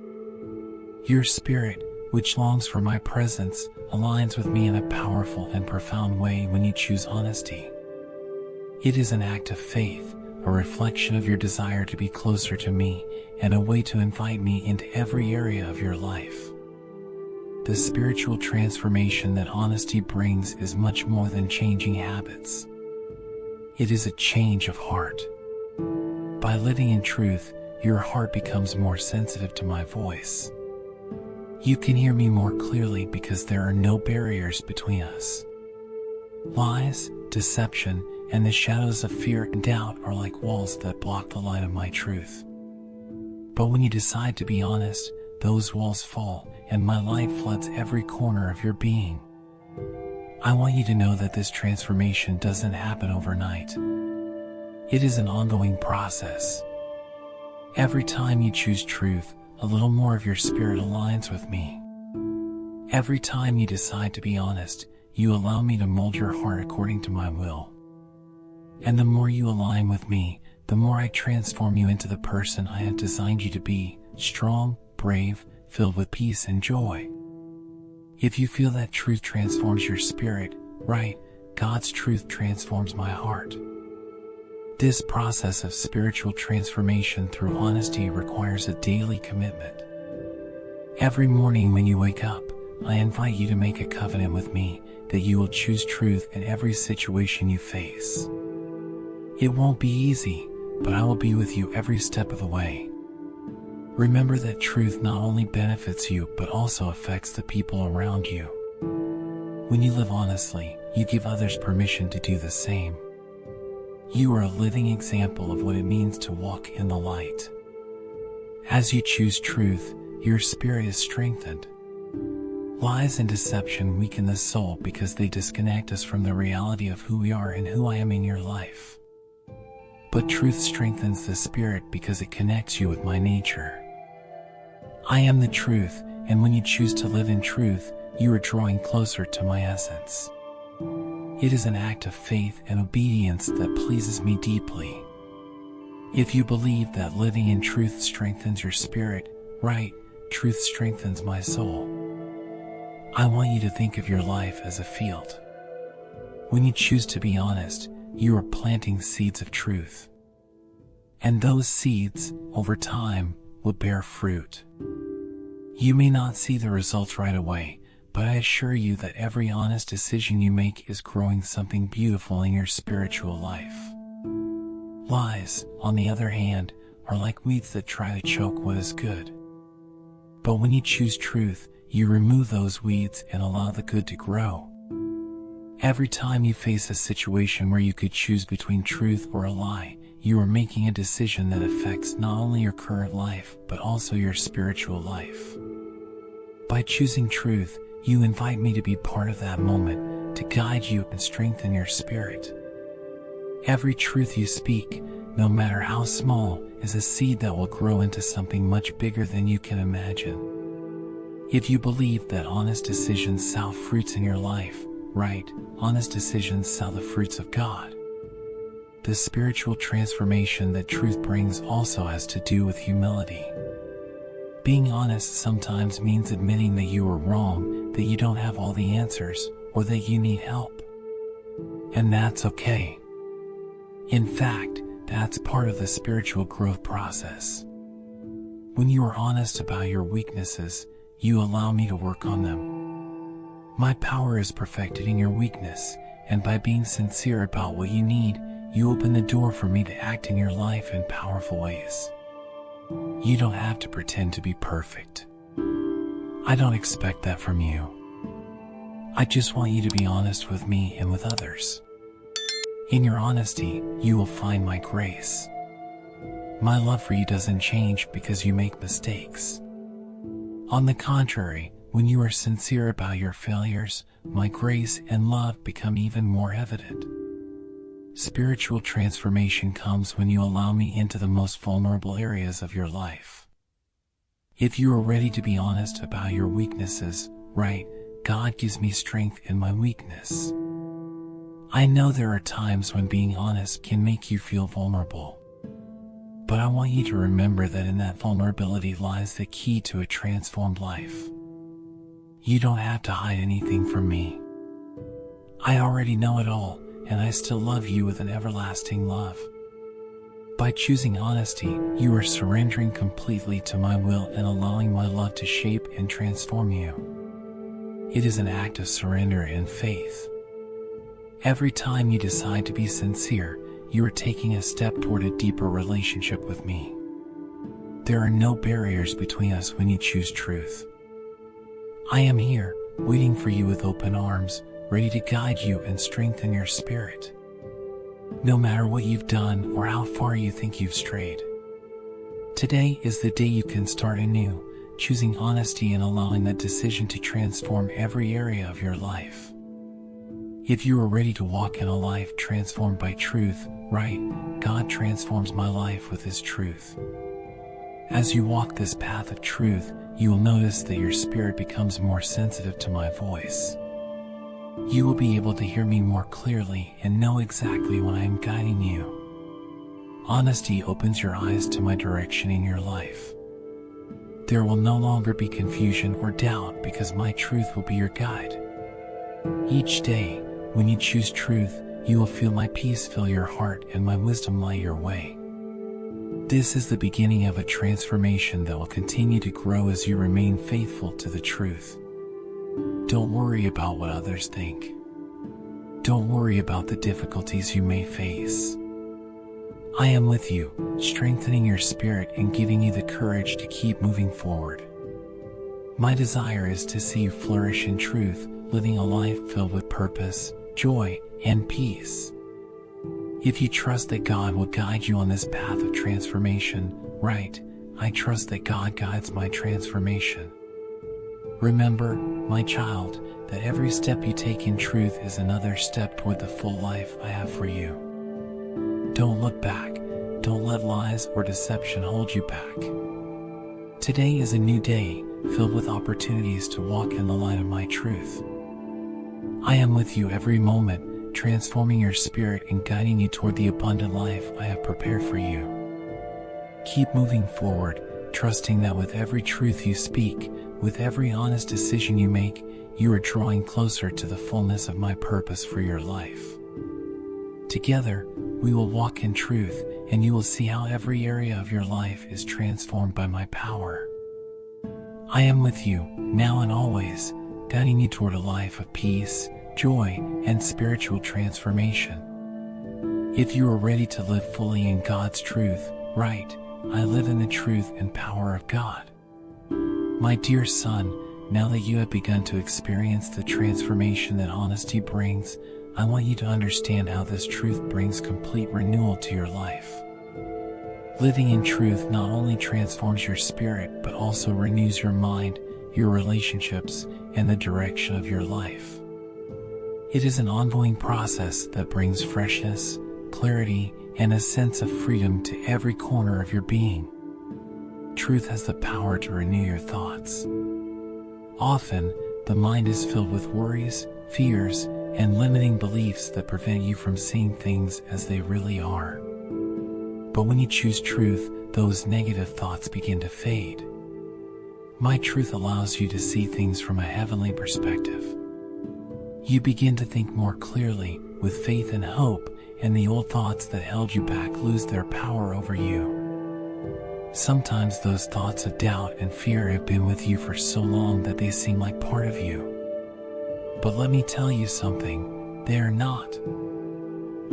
Your spirit, which longs for my presence, aligns with me in a powerful and profound way when you choose honesty. It is an act of faith, a reflection of your desire to be closer to me, and a way to invite me into every area of your life. The spiritual transformation that honesty brings is much more than changing habits. It is a change of heart. By living in truth, your heart becomes more sensitive to my voice. You can hear me more clearly because there are no barriers between us. Lies, deception, and the shadows of fear and doubt are like walls that block the light of my truth. But when you decide to be honest, those walls fall, and my light floods every corner of your being. I want you to know that this transformation doesn't happen overnight. It is an ongoing process. Every time you choose truth, a little more of your spirit aligns with me. Every time you decide to be honest, you allow me to mold your heart according to my will. And the more you align with me, the more I transform you into the person I have designed you to be, strong, brave, filled with peace and joy. If you feel that truth transforms your spirit, right, God's truth transforms my heart. This process of spiritual transformation through honesty requires a daily commitment. Every morning when you wake up, I invite you to make a covenant with me that you will choose truth in every situation you face. It won't be easy, but I will be with you every step of the way. Remember that truth not only benefits you but also affects the people around you. When you live honestly, you give others permission to do the same. You are a living example of what it means to walk in the light. As you choose truth, your spirit is strengthened. Lies and deception weaken the soul because they disconnect us from the reality of who we are and who I am in your life. But truth strengthens the spirit because it connects you with my nature. I am the truth, and when you choose to live in truth, you are drawing closer to my essence. It is an act of faith and obedience that pleases me deeply. If you believe that living in truth strengthens your spirit, right, truth strengthens my soul. I want you to think of your life as a field. When you choose to be honest, you are planting seeds of truth. And those seeds, over time, will bear fruit. You may not see the results right away, but I assure you that every honest decision you make is growing something beautiful in your spiritual life. Lies, on the other hand, are like weeds that try to choke what is good. But when you choose truth, you remove those weeds and allow the good to grow. Every time you face a situation where you could choose between truth or a lie, you are making a decision that affects not only your current life, but also your spiritual life. By choosing truth, you invite me to be part of that moment, to guide you and strengthen your spirit. Every truth you speak, no matter how small, is a seed that will grow into something much bigger than you can imagine. If you believe that honest decisions sow fruits in your life, right, honest decisions sow the fruits of God. The spiritual transformation that truth brings also has to do with humility. Being honest sometimes means admitting that you are wrong, that you don't have all the answers, or that you need help. And that's okay. In fact, that's part of the spiritual growth process. When you are honest about your weaknesses, you allow me to work on them. My power is perfected in your weakness, and by being sincere about what you need, you open the door for me to act in your life in powerful ways. You don't have to pretend to be perfect. I don't expect that from you. I just want you to be honest with me and with others. In your honesty, you will find my grace. My love for you doesn't change because you make mistakes. On the contrary, when you are sincere about your failures, my grace and love become even more evident. Spiritual transformation comes when you allow me into the most vulnerable areas of your life. If you are ready to be honest about your weaknesses, right, God gives me strength in my weakness. I know there are times when being honest can make you feel vulnerable. But I want you to remember that in that vulnerability lies the key to a transformed life. You don't have to hide anything from me. I already know it all, and I still love you with an everlasting love. By choosing honesty, you are surrendering completely to my will and allowing my love to shape and transform you. It is an act of surrender and faith. Every time you decide to be sincere, you are taking a step toward a deeper relationship with me. There are no barriers between us when you choose truth. I am here, waiting for you with open arms, ready to guide you and strengthen your spirit. No matter what you've done or how far you think you've strayed. Today is the day you can start anew, choosing honesty and allowing that decision to transform every area of your life. If you are ready to walk in a life transformed by truth, right, God transforms my life with His truth. As you walk this path of truth, you will notice that your spirit becomes more sensitive to my voice. You will be able to hear me more clearly and know exactly when I am guiding you. Honesty opens your eyes to my direction in your life. There will no longer be confusion or doubt because my truth will be your guide. Each day, when you choose truth, you will feel my peace fill your heart and my wisdom light your way. This is the beginning of a transformation that will continue to grow as you remain faithful to the truth. Don't worry about what others think. Don't worry about the difficulties you may face. I am with you, strengthening your spirit and giving you the courage to keep moving forward. My desire is to see you flourish in truth, living a life filled with purpose, joy, and peace. If you trust that God will guide you on this path of transformation, right, I trust that God guides my transformation. Remember, my child, that every step you take in truth is another step toward the full life I have for you. Don't look back. Don't let lies or deception hold you back. Today is a new day, filled with opportunities to walk in the light of my truth. I am with you every moment, transforming your spirit and guiding you toward the abundant life I have prepared for you. Keep moving forward, trusting that with every truth you speak, with every honest decision you make, you are drawing closer to the fullness of my purpose for your life. Together, we will walk in truth, and you will see how every area of your life is transformed by my power. I am with you, now and always, guiding you toward a life of peace, joy, and spiritual transformation. If you are ready to live fully in God's truth, right, I live in the truth and power of God. My dear son, now that you have begun to experience the transformation that honesty brings, I want you to understand how this truth brings complete renewal to your life. Living in truth not only transforms your spirit, but also renews your mind, your relationships, and the direction of your life. It is an ongoing process that brings freshness, clarity, and a sense of freedom to every corner of your being. Truth has the power to renew your thoughts. Often, the mind is filled with worries, fears, and limiting beliefs that prevent you from seeing things as they really are. But when you choose truth, those negative thoughts begin to fade. My truth allows you to see things from a heavenly perspective. You begin to think more clearly, with faith and hope, and the old thoughts that held you back lose their power over you. Sometimes those thoughts of doubt and fear have been with you for so long that they seem like part of you. But let me tell you something, they are not.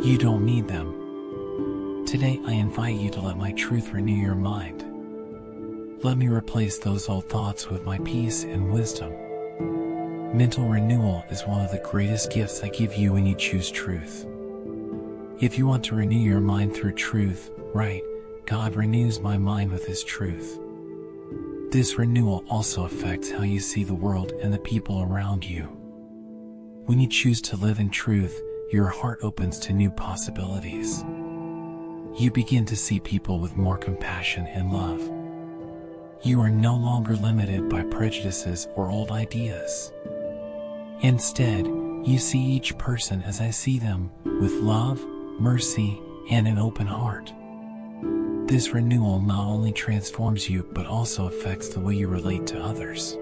You don't need them. Today I invite you to let my truth renew your mind. Let me replace those old thoughts with my peace and wisdom. Mental renewal is one of the greatest gifts I give you when you choose truth. If you want to renew your mind through truth, right, God renews my mind with His truth. This renewal also affects how you see the world and the people around you. When you choose to live in truth, your heart opens to new possibilities. You begin to see people with more compassion and love. You are no longer limited by prejudices or old ideas. Instead, you see each person as I see them, with love, mercy, and an open heart. This renewal not only transforms you but also affects the way you relate to others.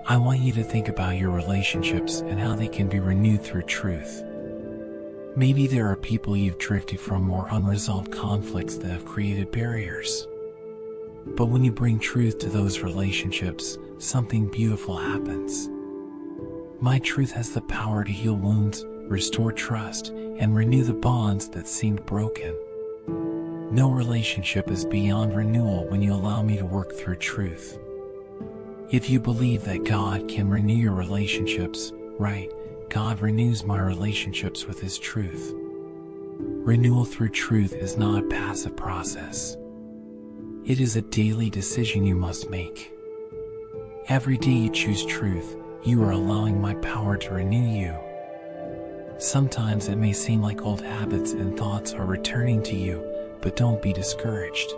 I want you to think about your relationships and how they can be renewed through truth. Maybe there are people you've drifted from or unresolved conflicts that have created barriers. But when you bring truth to those relationships, something beautiful happens. My truth has the power to heal wounds, restore trust, and renew the bonds that seemed broken. No relationship is beyond renewal when you allow me to work through truth. If you believe that God can renew your relationships, right, God renews my relationships with His truth. Renewal through truth is not a passive process. It is a daily decision you must make. Every day you choose truth, you are allowing my power to renew you. Sometimes it may seem like old habits and thoughts are returning to you, but don't be discouraged.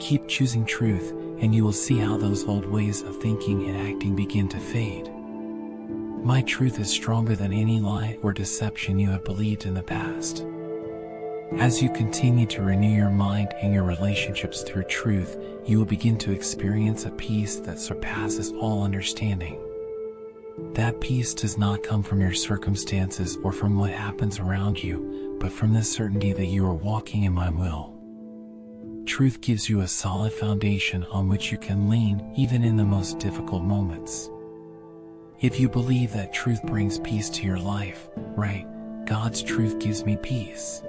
Keep choosing truth, and you will see how those old ways of thinking and acting begin to fade. My truth is stronger than any lie or deception you have believed in the past. As you continue to renew your mind and your relationships through truth, you will begin to experience a peace that surpasses all understanding. That peace does not come from your circumstances or from what happens around you, but from the certainty that you are walking in my will. Truth gives you a solid foundation on which you can lean even in the most difficult moments. If you believe that truth brings peace to your life, right, God's truth gives me peace.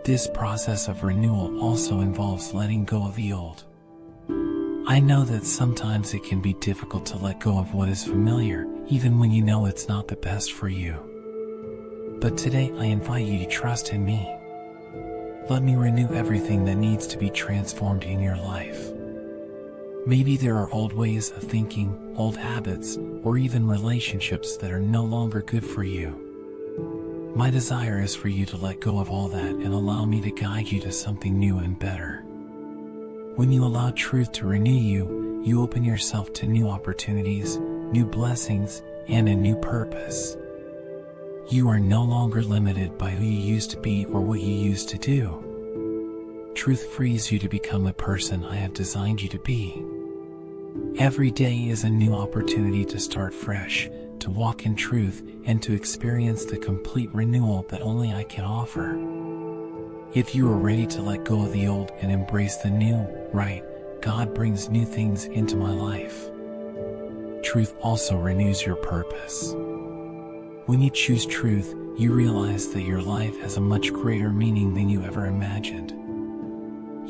This process of renewal also involves letting go of the old. I know that sometimes it can be difficult to let go of what is familiar, even when you know it's not the best for you. But today I invite you to trust in me. Let me renew everything that needs to be transformed in your life. Maybe there are old ways of thinking, old habits, or even relationships that are no longer good for you. My desire is for you to let go of all that and allow me to guide you to something new and better. When you allow truth to renew you, you open yourself to new opportunities, new blessings, and a new purpose. You are no longer limited by who you used to be or what you used to do. Truth frees you to become the person I have designed you to be. Every day is a new opportunity to start fresh, to walk in truth, and to experience the complete renewal that only I can offer. If you are ready to let go of the old and embrace the new, right, God brings new things into my life. Truth also renews your purpose. When you choose truth, you realize that your life has a much greater meaning than you ever imagined.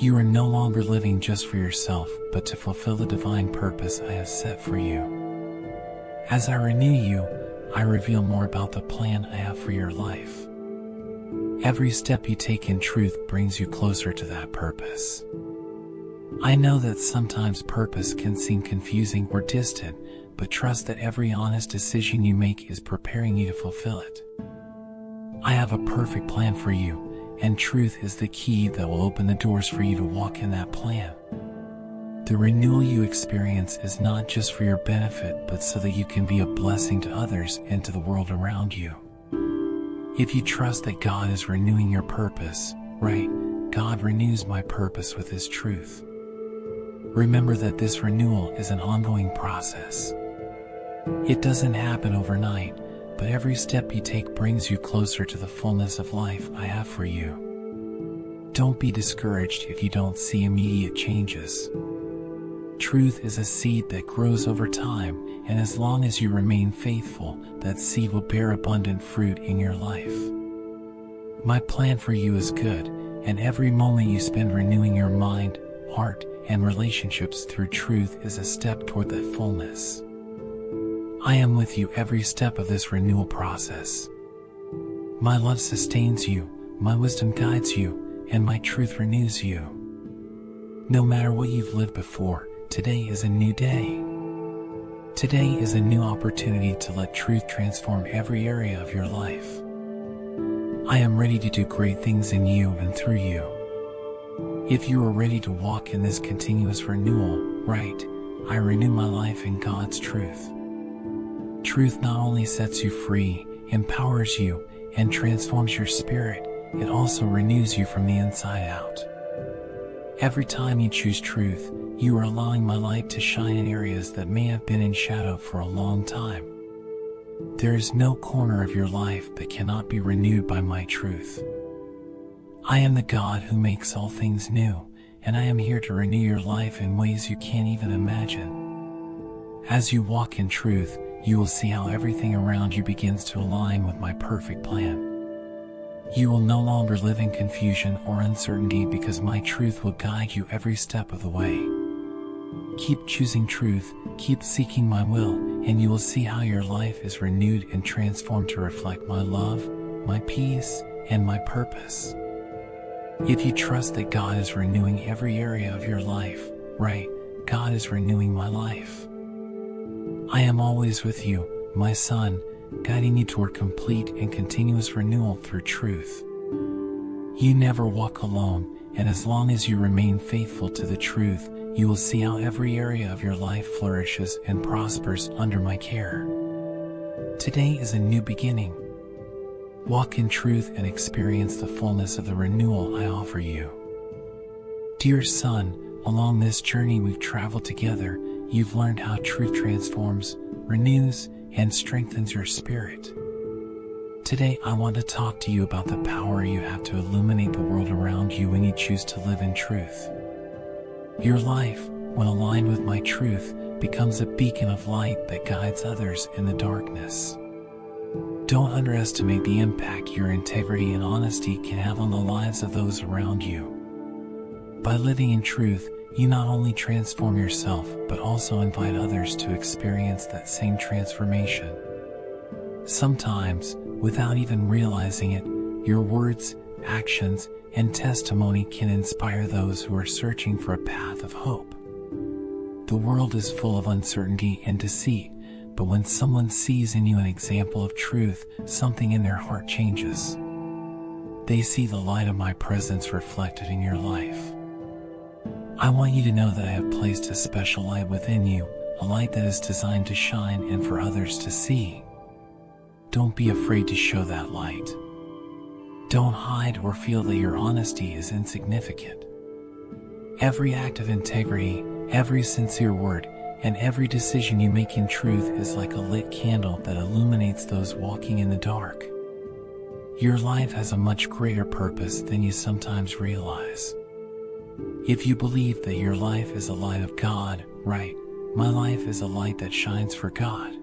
You are no longer living just for yourself, but to fulfill the divine purpose I have set for you. As I renew you, I reveal more about the plan I have for your life. Every step you take in truth brings you closer to that purpose. I know that sometimes purpose can seem confusing or distant, but trust that every honest decision you make is preparing you to fulfill it. I have a perfect plan for you, and truth is the key that will open the doors for you to walk in that plan. The renewal you experience is not just for your benefit, but so that you can be a blessing to others and to the world around you. If you trust that God is renewing your purpose, right, God renews my purpose with His truth. Remember that this renewal is an ongoing process. It doesn't happen overnight, but every step you take brings you closer to the fullness of life I have for you. Don't be discouraged if you don't see immediate changes. Truth is a seed that grows over time, and as long as you remain faithful, that seed will bear abundant fruit in your life. My plan for you is good, and every moment you spend renewing your mind, heart, and relationships through truth is a step toward that fullness. I am with you every step of this renewal process. My love sustains you, my wisdom guides you, and my truth renews you. No matter what you've lived before, today is a new day. Today is a new opportunity to let truth transform every area of your life. I am ready to do great things in you and through you. If you are ready to walk in this continuous renewal, right, I renew my life in God's truth. Truth not only sets you free, empowers you, and transforms your spirit, it also renews you from the inside out. Every time you choose truth, you are allowing my light to shine in areas that may have been in shadow for a long time. There is no corner of your life that cannot be renewed by my truth. I am the God who makes all things new, and I am here to renew your life in ways you can't even imagine. As you walk in truth, you will see how everything around you begins to align with my perfect plan. You will no longer live in confusion or uncertainty because my truth will guide you every step of the way. Keep choosing truth, keep seeking my will, and you will see how your life is renewed and transformed to reflect my love, my peace, and my purpose. If you trust that God is renewing every area of your life, right, God is renewing my life. I am always with you, my son, guiding you toward complete and continuous renewal through truth. You never walk alone, and as long as you remain faithful to the truth, you will see how every area of your life flourishes and prospers under my care. Today is a new beginning. Walk in truth and experience the fullness of the renewal I offer you. Dear son, along this journey we've traveled together, you've learned how truth transforms, renews, and strengthens your spirit. Today I want to talk to you about the power you have to illuminate the world around you when you choose to live in truth. Your life, when aligned with my truth, becomes a beacon of light that guides others in the darkness. Don't underestimate the impact your integrity and honesty can have on the lives of those around you. By living in truth, you not only transform yourself, but also invite others to experience that same transformation. Sometimes, without even realizing it, your words, actions, and testimony can inspire those who are searching for a path of hope. The world is full of uncertainty and deceit, but when someone sees in you an example of truth, something in their heart changes. They see the light of my presence reflected in your life. I want you to know that I have placed a special light within you, a light that is designed to shine and for others to see. Don't be afraid to show that light. Don't hide or feel that your honesty is insignificant. Every act of integrity, every sincere word, and every decision you make in truth is like a lit candle that illuminates those walking in the dark. Your life has a much greater purpose than you sometimes realize. If you believe that your life is a light of God, right, my life is a light that shines for God.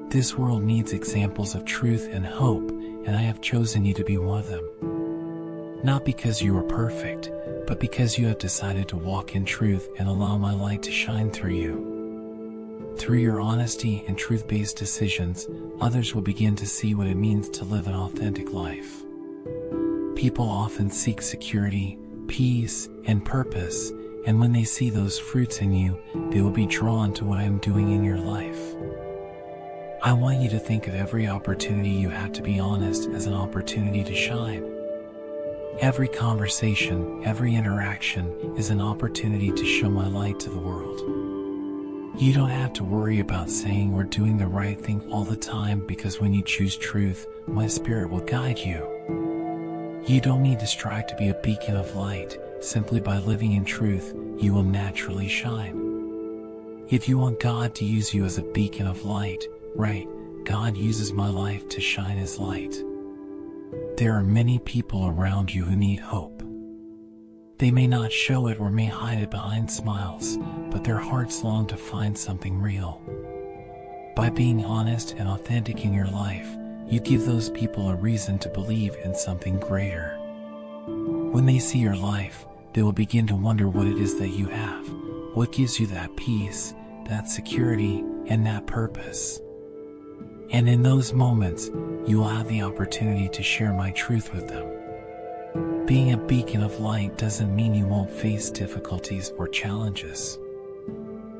This world needs examples of truth and hope, and I have chosen you to be one of them. Not because you are perfect, but because you have decided to walk in truth and allow my light to shine through you. Through your honesty and truth-based decisions, others will begin to see what it means to live an authentic life. People often seek security, peace, and purpose, and when they see those fruits in you, they will be drawn to what I am doing in your life. I want you to think of every opportunity you have to be honest as an opportunity to shine. Every conversation, every interaction is an opportunity to show my light to the world. You don't have to worry about saying or doing the right thing all the time, because when you choose truth, my spirit will guide you. You don't need to strive to be a beacon of light. Simply by living in truth, you will naturally shine. If you want God to use you as a beacon of light, right, God uses my life to shine His light. There are many people around you who need hope. They may not show it or may hide it behind smiles, but their hearts long to find something real. By being honest and authentic in your life, you give those people a reason to believe in something greater. When they see your life, they will begin to wonder what it is that you have, what gives you that peace, that security, and that purpose. And in those moments, you will have the opportunity to share my truth with them. Being a beacon of light doesn't mean you won't face difficulties or challenges.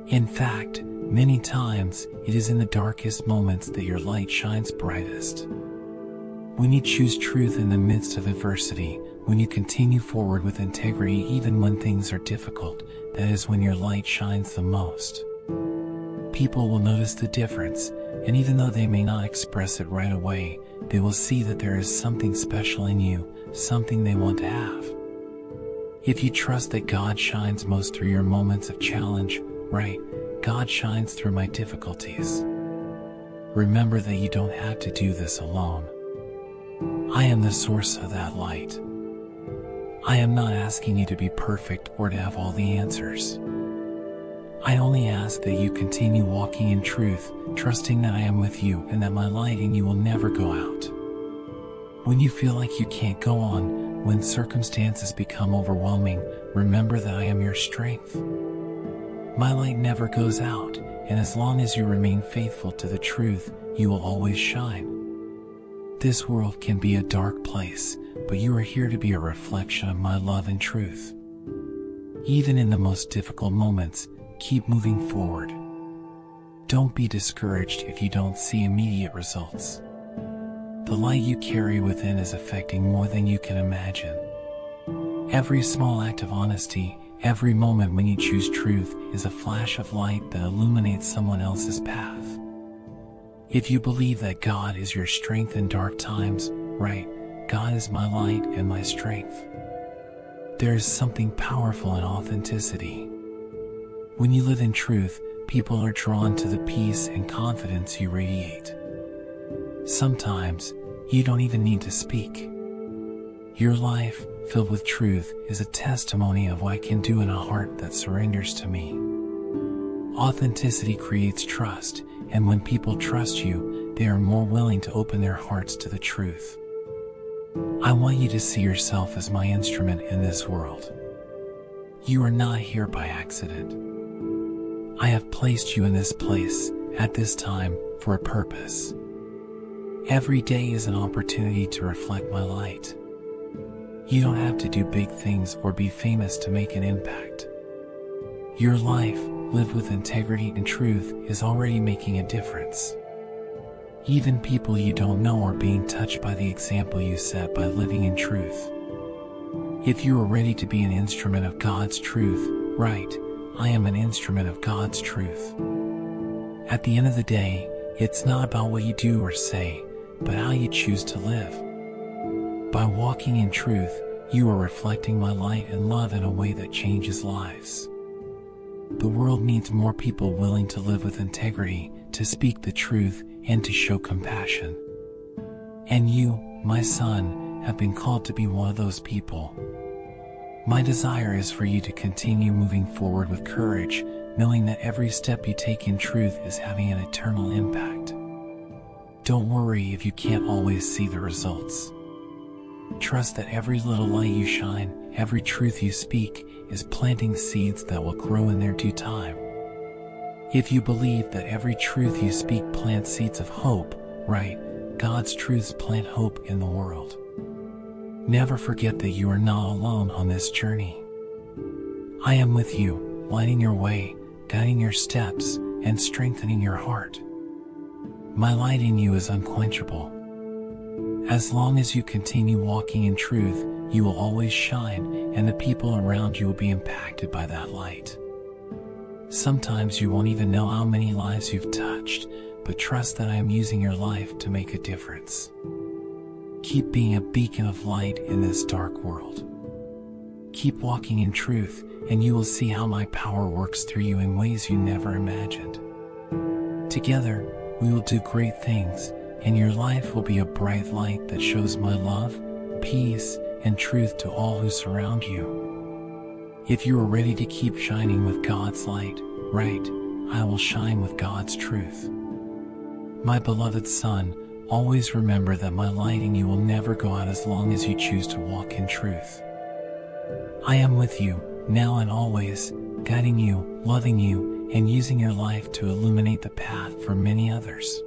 In fact, many times, it is in the darkest moments that your light shines brightest. When you choose truth in the midst of adversity, when you continue forward with integrity even when things are difficult, that is when your light shines the most. People will notice the difference, and even though they may not express it right away, they will see that there is something special in you, something they want to have. If you trust that God shines most through your moments of challenge, right, God shines through my difficulties. Remember that you don't have to do this alone. I am the source of that light. I am not asking you to be perfect or to have all the answers. I only ask that you continue walking in truth, trusting that I am with you and that my light in you will never go out. When you feel like you can't go on, when circumstances become overwhelming, remember that I am your strength. My light never goes out, and as long as you remain faithful to the truth, you will always shine. This world can be a dark place, but you are here to be a reflection of my love and truth. Even in the most difficult moments, keep moving forward. Don't be discouraged if you don't see immediate results. The light you carry within is affecting more than you can imagine. Every small act of honesty, every moment when you choose truth, is a flash of light that illuminates someone else's path. If you believe that God is your strength in dark times, right, God is my light and my strength. There is something powerful in authenticity. When you live in truth, people are drawn to the peace and confidence you radiate. Sometimes, you don't even need to speak. Your life, filled with truth, is a testimony of what I can do in a heart that surrenders to me. Authenticity creates trust, and when people trust you, they are more willing to open their hearts to the truth. I want you to see yourself as my instrument in this world. You are not here by accident. I have placed you in this place, at this time, for a purpose. Every day is an opportunity to reflect my light. You don't have to do big things or be famous to make an impact. Your life, lived with integrity and truth, is already making a difference. Even people you don't know are being touched by the example you set by living in truth. If you are ready to be an instrument of God's truth, right, I am an instrument of God's truth. At the end of the day, it's not about what you do or say, but how you choose to live. By walking in truth, you are reflecting my light and love in a way that changes lives. The world needs more people willing to live with integrity, to speak the truth, and to show compassion. And you, my son, have been called to be one of those people. My desire is for you to continue moving forward with courage, knowing that every step you take in truth is having an eternal impact. Don't worry if you can't always see the results. Trust that every little light you shine, every truth you speak, is planting seeds that will grow in their due time. If you believe that every truth you speak plants seeds of hope, right, God's truths plant hope in the world. Never forget that you are not alone on this journey. I am with you, lighting your way, guiding your steps, and strengthening your heart. My light in you is unquenchable. As long as you continue walking in truth, you will always shine, and the people around you will be impacted by that light. Sometimes you won't even know how many lives you've touched, but trust that I am using your life to make a difference. Keep being a beacon of light in this dark world. Keep walking in truth, and you will see how my power works through you in ways you never imagined. Together, we will do great things, and your life will be a bright light that shows my love, peace, and truth to all who surround you. If you are ready to keep shining with God's light, right, I will shine with God's truth. My beloved son, always remember that my light in you will never go out as long as you choose to walk in truth. I am with you, now and always, guiding you, loving you, and using your life to illuminate the path for many others.